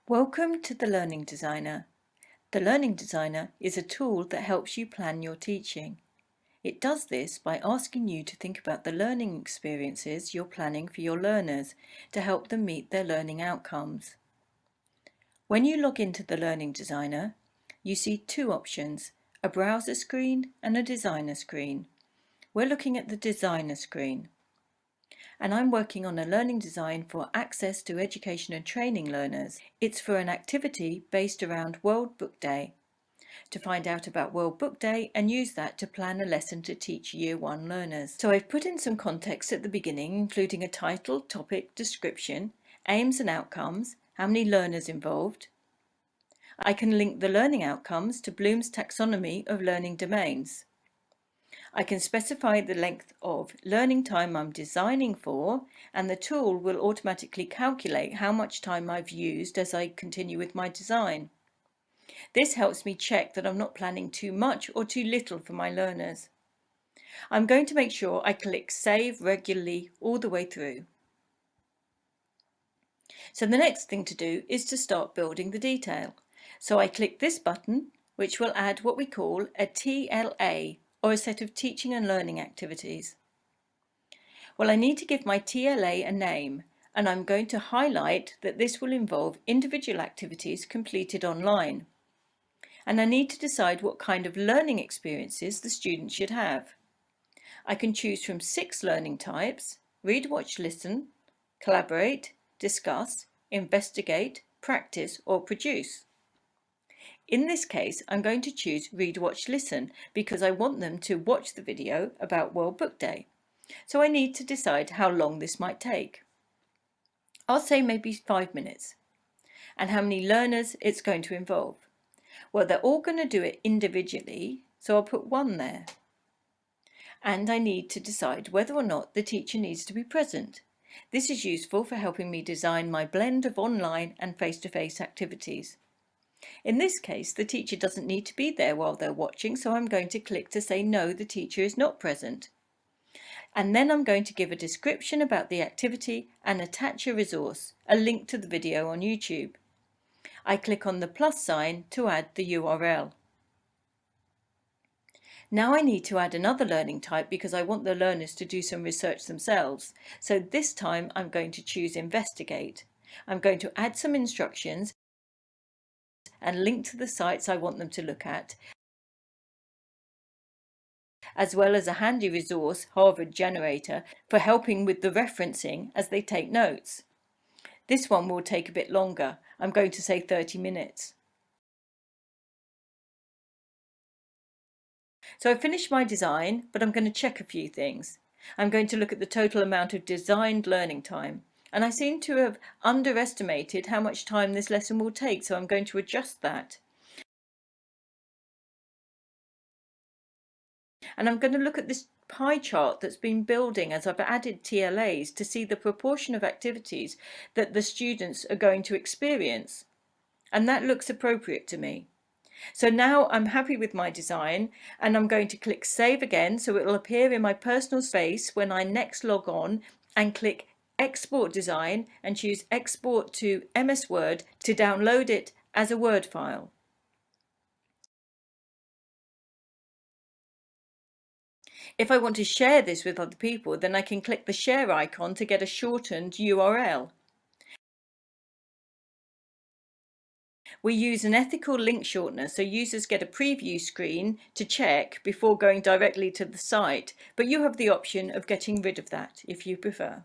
Welcome to the Learning Designer. The Learning Designer is a tool that helps you plan your teaching. It does this by asking you to think about the learning experiences you're planning for your learners to help them meet their learning outcomes. When you log into the Learning Designer, you see two options, a browser screen and a designer screen. We're looking at the designer screen. And I'm working on a learning design for access to education and training learners. It's for an activity based around World Book Day. To find out about World Book Day and use that to plan a lesson to teach Year 1 learners. So I've put in some context at the beginning, including a title, topic, description, aims and outcomes, how many learners involved. I can link the learning outcomes to Bloom's taxonomy of learning domains. I can specify the length of learning time I'm designing for, and the tool will automatically calculate how much time I've used as I continue with my design. This helps me check that I'm not planning too much or too little for my learners. I'm going to make sure I click Save regularly all the way through. So the next thing to do is to start building the detail. So I click this button, which will add what we call a TLA, or a set of teaching and learning activities. Well, I need to give my TLA a name, and I'm going to highlight that this will involve individual activities completed online. And I need to decide what kind of learning experiences the student should have. I can choose from 6 learning types: read, watch, listen, collaborate, discuss, investigate, practice, or produce. In this case, I'm going to choose Read, Watch, Listen because I want them to watch the video about World Book Day. So I need to decide how long this might take. I'll say maybe 5 minutes. And how many learners it's going to involve. Well, they're all going to do it individually, so I'll put 1 there. And I need to decide whether or not the teacher needs to be present. This is useful for helping me design my blend of online and face-to-face activities. In this case, the teacher doesn't need to be there while they're watching, so I'm going to click to say no, the teacher is not present. And then I'm going to give a description about the activity and attach a resource, a link to the video on YouTube. I click on the plus sign to add the URL. Now I need to add another learning type because I want the learners to do some research themselves. So this time I'm going to choose Investigate. I'm going to add some instructions and link to the sites I want them to look at, as well as a handy resource, Harvard Generator, for helping with the referencing as they take notes. This one will take a bit longer. I'm going to say 30 minutes. So I finished my design, but I'm going to check a few things. I'm going to look at the total amount of designed learning time. And I seem to have underestimated how much time this lesson will take, so I'm going to adjust that. And I'm going to look at this pie chart that's been building as I've added TLAs to see the proportion of activities that the students are going to experience. And that looks appropriate to me. So now I'm happy with my design, and I'm going to click Save again so it will appear in my personal space when I next log on, and click Export Design and choose Export to MS Word to download it as a Word file. If I want to share this with other people, then I can click the share icon to get a shortened URL. We use an ethical link shortener, so users get a preview screen to check before going directly to the site, but you have the option of getting rid of that if you prefer.